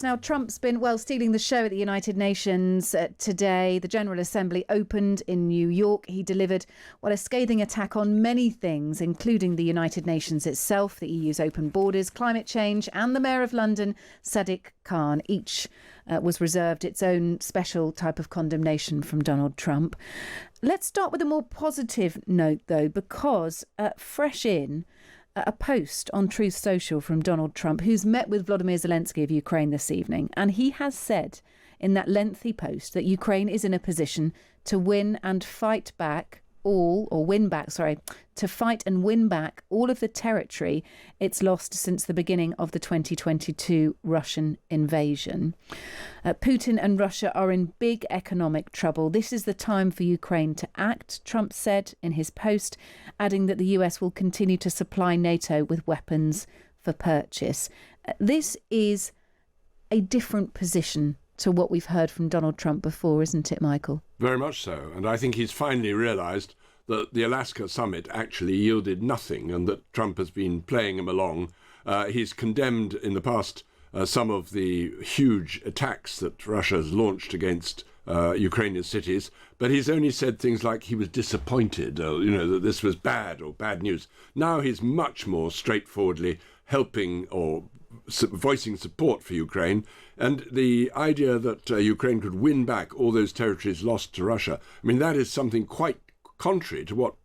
Now, Trump's been, stealing the show at the United Nations today. The General Assembly opened in New York. He delivered, a scathing attack on many things, including the United Nations itself, the EU's open borders, climate change, and the Mayor of London, Sadiq Khan. Each was reserved its own special type of condemnation from Donald Trump. Let's start with a more positive note, though, because fresh in, a post on Truth Social from Donald Trump, who's met with Volodymyr Zelensky of Ukraine this evening. And he has said in that lengthy post that Ukraine is in a position to win and fight back to fight and win back all of the territory it's lost since the beginning of the 2022 Russian invasion. Putin and Russia are in big economic trouble. This is the time for Ukraine to act, Trump said in his post, adding that the US will continue to supply NATO with weapons for purchase. This is a different position to what we've heard from Donald Trump before, isn't it, Michael? Very much so. And I think he's finally realised that the Alaska summit actually yielded nothing and that Trump has been playing him along. He's condemned in the past some of the huge attacks that Russia has launched against Ukrainian cities, but he's only said things like he was disappointed, that this was bad or bad news. Now he's much more straightforwardly helping or voicing support for Ukraine, and the idea that Ukraine could win back all those territories lost to Russia, that is something quite contrary to what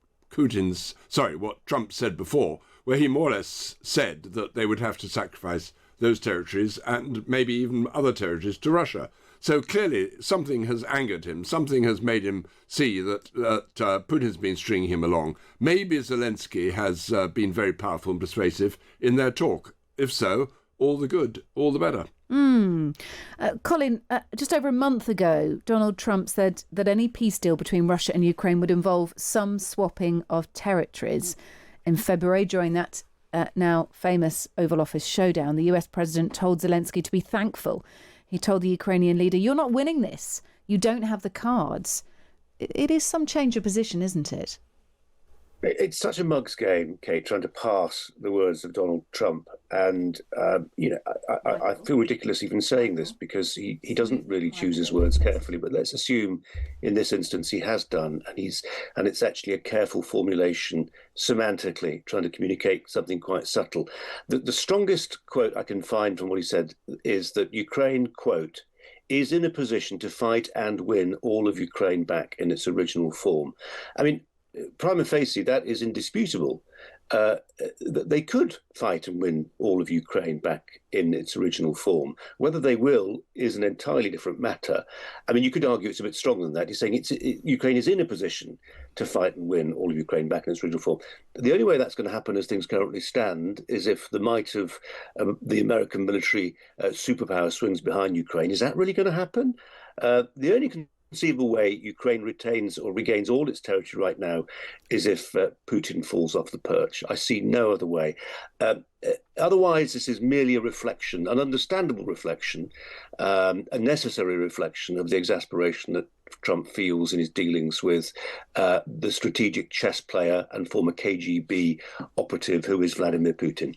Trump said before, where he more or less said that they would have to sacrifice those territories and maybe even other territories to Russia. So clearly something has angered him, something has made him see that Putin's been stringing him along. Maybe Zelensky has been very powerful and persuasive in their talk. If so, all the good, all the better. Colin, just over a month ago, Donald Trump said that any peace deal between Russia and Ukraine would involve some swapping of territories. In February, during that now famous Oval Office showdown, the US president told Zelensky to be thankful. He told the Ukrainian leader, "You're not winning this. You don't have the cards." It is some change of position, isn't it? It's such a mug's game, Kate, trying to pass the words of Donald Trump. And, I feel ridiculous even saying this because he doesn't really choose his words carefully. But let's assume in this instance he has done. And it's actually a careful formulation semantically, trying to communicate something quite subtle. The strongest quote I can find from what he said is that Ukraine, quote, is in a position to fight and win all of Ukraine back in its original form. Prima facie, that is indisputable. They could fight and win all of Ukraine back in its original form. Whether they will is an entirely different matter. You could argue it's a bit stronger than that. He's saying Ukraine is in a position to fight and win all of Ukraine back in its original form. The only way that's going to happen as things currently stand is if the might of the American military superpower swings behind Ukraine. Is that really going to happen? The only conceivable way Ukraine retains or regains all its territory right now is if Putin falls off the perch. I see no other way. Otherwise, this is merely a reflection, an understandable reflection, a necessary reflection of the exasperation that Trump feels in his dealings with the strategic chess player and former KGB operative who is Vladimir Putin.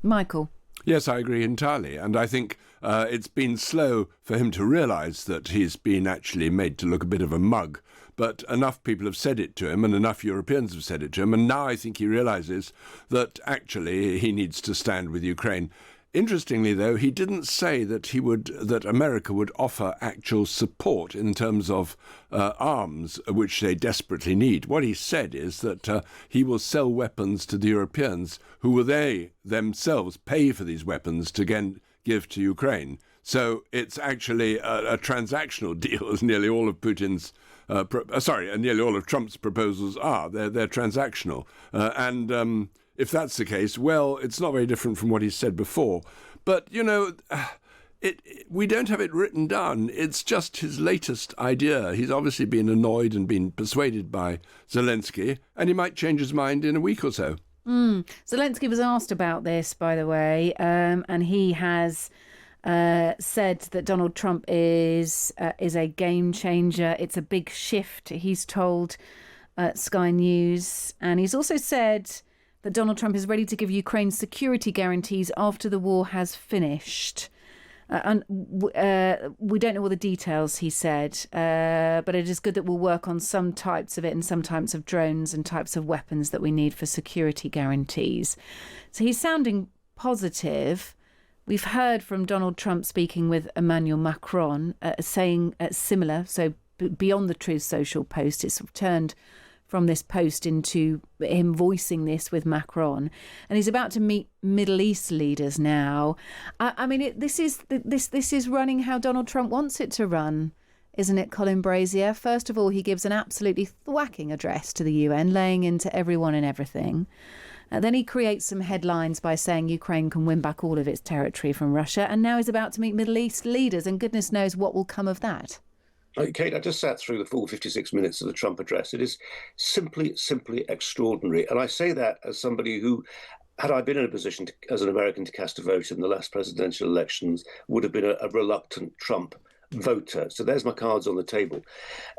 Michael. Yes, I agree entirely. And I think it's been slow for him to realise that he's been actually made to look a bit of a mug. But enough people have said it to him and enough Europeans have said it to him. And now I think he realises that actually he needs to stand with Ukraine. Interestingly, though, he didn't say that America would offer actual support in terms of arms, which they desperately need. What he said is that he will sell weapons to the Europeans, who will they themselves pay for these weapons to again give to Ukraine. So it's actually a transactional deal, as nearly all of Putin's nearly all of Trump's proposals are. They're transactional, and if that's the case, well, it's not very different from what he said before. But, we don't have it written down. It's just his latest idea. He's obviously been annoyed and been persuaded by Zelensky, and he might change his mind in a week or so. Zelensky was asked about this, by the way, and he has said that Donald Trump is a game changer. It's a big shift, he's told Sky News. And he's also said that Donald Trump is ready to give Ukraine security guarantees after the war has finished. We don't know all the details, he said, but it is good that we'll work on some types of it and some types of drones and types of weapons that we need for security guarantees. So he's sounding positive. We've heard from Donald Trump speaking with Emmanuel Macron, saying similar. So beyond the Truth Social post, it's turned from this post into him voicing this with Macron, and he's about to meet Middle East leaders now. I mean, this is running how Donald Trump wants it to run, isn't it, Colin Brazier? First of all, he gives an absolutely thwacking address to the UN, laying into everyone and everything. Then he creates some headlines by saying Ukraine can win back all of its territory from Russia, and now he's about to meet Middle East leaders, and goodness knows what will come of that. Kate, I just sat through the full 56 minutes of the Trump address. It is simply extraordinary. And I say that as somebody who, had I been in a position as an American to cast a vote in the last presidential elections, would have been a reluctant Trump voter. So there's my cards on the table.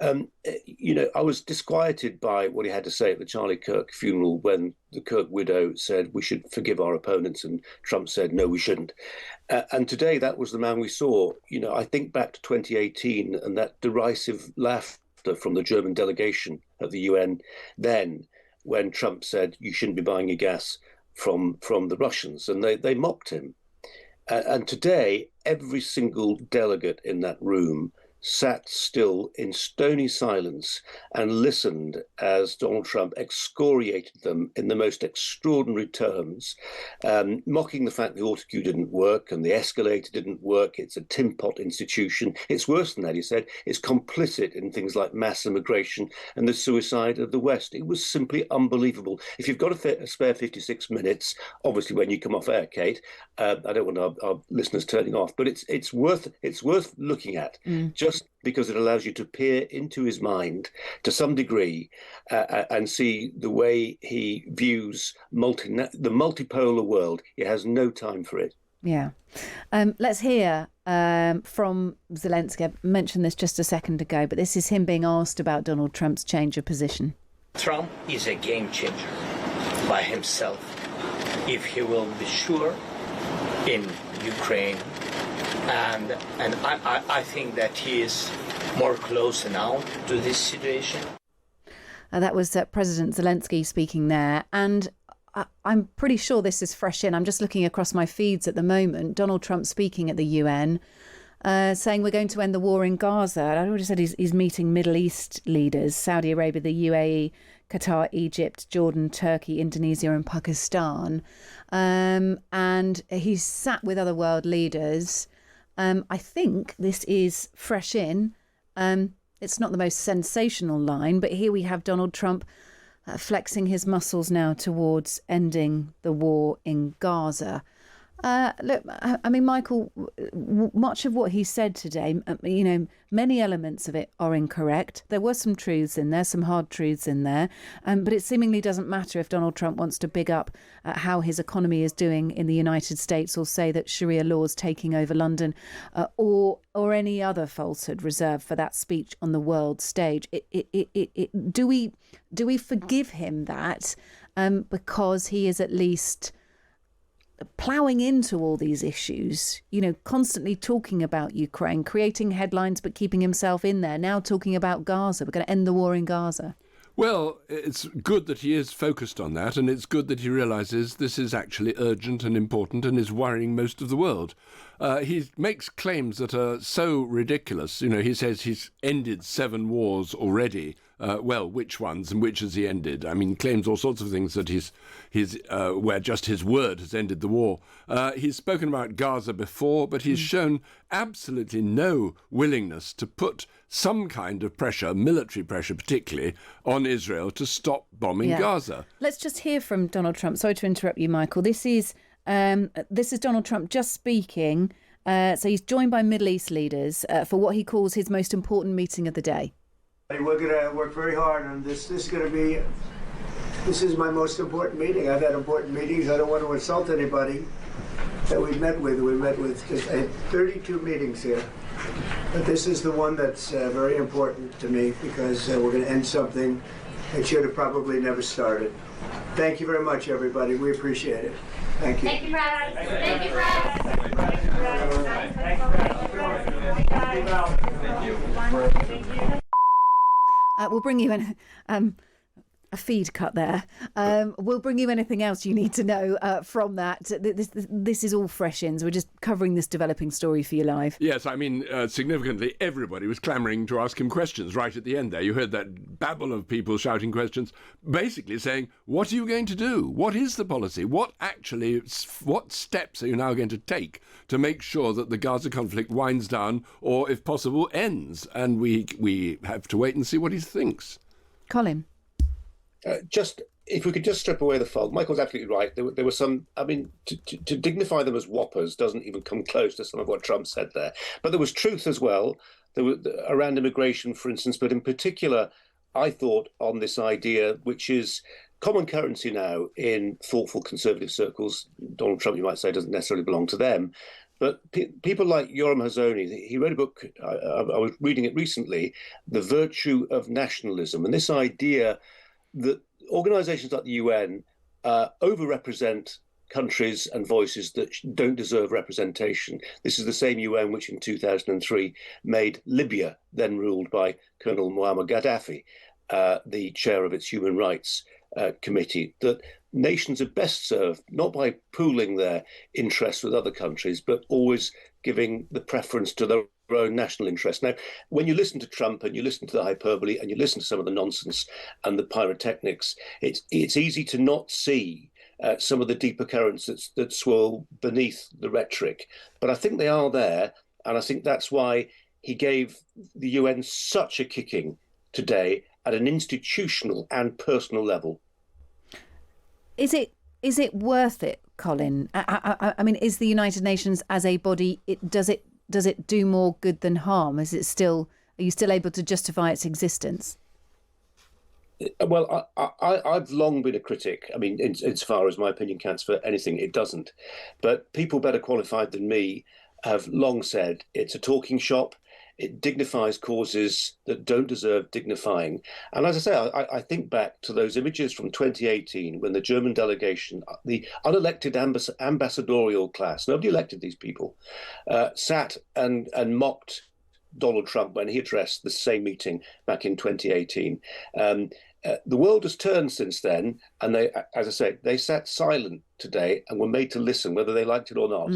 I was disquieted by what he had to say at the Charlie Kirk funeral when the Kirk widow said we should forgive our opponents, and Trump said, no, we shouldn't. And today that was the man we saw. I think back to 2018 and that derisive laughter from the German delegation at the UN then, when Trump said you shouldn't be buying your gas from the Russians, and they mocked him. And today, every single delegate in that room sat still in stony silence and listened as Donald Trump excoriated them in the most extraordinary terms, mocking the fact the autocue didn't work and the escalator didn't work. It's a tin pot institution. It's worse than that, he said. It's complicit in things like mass immigration and the suicide of the West. It was simply unbelievable. If you've got a spare 56 minutes, obviously when you come off air, Kate, I don't want our listeners turning off, but it's worth looking at. Just because it allows you to peer into his mind to some degree and see the way he views the multipolar world. He has no time for it. Yeah. Let's hear from Zelensky. I mentioned this just a second ago, but this is him being asked about Donald Trump's change of position. Trump is a game changer by himself if he will be sure in Ukraine. And I think that he is more close now to this situation. That was President Zelensky speaking there. And I'm pretty sure this is fresh in. I'm just looking across my feeds at the moment. Donald Trump speaking at the UN, saying we're going to end the war in Gaza. I already said he's meeting Middle East leaders, Saudi Arabia, the UAE, Qatar, Egypt, Jordan, Turkey, Indonesia and Pakistan. And he's sat with other world leaders. I think this is fresh in. It's not the most sensational line, but here we have Donald Trump flexing his muscles now towards ending the war in Gaza. Look, I mean, Michael, much of what he said today, many elements of it are incorrect. There were some truths in there, some hard truths in there, but it seemingly doesn't matter if Donald Trump wants to big up how his economy is doing in the United States, or say that Sharia law is taking over London, or any other falsehood reserved for that speech on the world stage. Do we forgive him that because he is at least ploughing into all these issues, constantly talking about Ukraine, creating headlines but keeping himself in there, now talking about Gaza? We're going to end the war in Gaza. Well, it's good that he is focused on that, and it's good that he realises this is actually urgent and important and is worrying most of the world. He makes claims that are so ridiculous. He says he's ended 7 wars already. Well, which ones and which has he ended? I mean, claims all sorts of things that he's where just his word has ended the war. He's spoken about Gaza before, but he's shown absolutely no willingness to put some kind of pressure, military pressure particularly, on Israel to stop bombing Gaza. Let's just hear from Donald Trump. Sorry to interrupt you, Michael. This is Donald Trump just speaking. So he's joined by Middle East leaders for what he calls his most important meeting of the day. We're going to work very hard on this. This is my most important meeting. I've had important meetings. I don't want to insult anybody that we've met with. We met with just 32 meetings here. But this is the one that's very important to me, because we're going to end something that should have probably never started. Thank you very much, everybody. We appreciate it. Thank you. Thank you, Brad. Thank you, Brad. We'll bring you in a feed cut there. We'll bring you anything else you need to know from that. This is all fresh ins. We're just covering this developing story for you live. Yes, I mean, significantly, everybody was clamouring to ask him questions right at the end there. You heard that babble of people shouting questions, basically saying, what are you going to do? What is the policy? What steps are you now going to take to make sure that the Gaza conflict winds down or, if possible, ends? And we have to wait and see what he thinks. Colin? If we could just strip away the fog, Michael's absolutely right. There were some, I mean, to dignify them as whoppers doesn't even come close to some of what Trump said there. But there was truth as well. There were around immigration, for instance, but in particular, I thought on this idea, which is common currency now in thoughtful conservative circles. Donald Trump, you might say, doesn't necessarily belong to them. But people like Yoram Hazony, he wrote a book, I was reading it recently, The Virtue of Nationalism. And this idea that organizations like the UN overrepresent countries and voices that don't deserve representation. This is the same UN which in 2003 made Libya, then ruled by Colonel Muammar Gaddafi, the chair of its Human Rights Committee, that nations are best served not by pooling their interests with other countries, but always giving the preference to their own national interest. Now, when you listen to Trump and you listen to the hyperbole and you listen to some of the nonsense and the pyrotechnics, it's easy to not see some of the deeper currents that swirl beneath the rhetoric. But I think they are there, and I think that's why he gave the UN such a kicking today at an institutional and personal level. Is it worth it, Colin? I mean, is the United Nations as a body, does it do more good than harm? Are you still able to justify its existence? Well, I've long been a critic. I mean, insofar as my opinion counts for anything, it doesn't. But people better qualified than me have long said it's a talking shop. It dignifies causes that don't deserve dignifying. And as I say, I think back to those images from 2018 when the German delegation, the unelected ambassadorial class, nobody elected these people, sat and mocked Donald Trump when he addressed the same meeting back in 2018. The world has turned since then, and they, as I say, they sat silent today and were made to listen, whether they liked it or not.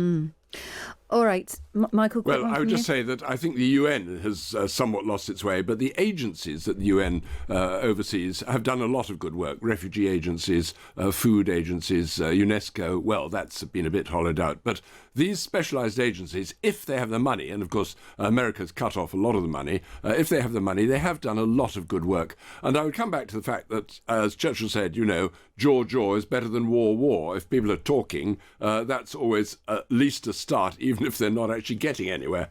All right, Michael. Well, I would just say that I think the UN has somewhat lost its way, but the agencies that the UN oversees have done a lot of good work. Refugee agencies, food agencies, UNESCO, well, that's been a bit hollowed out. But these specialised agencies, if they have the money, and of course America's cut off a lot of the money, if they have the money, they have done a lot of good work. And I would come back to the fact that, as Churchill said, jaw is better than war. If people are talking, that's always at least a start, even if they're not actually getting anywhere.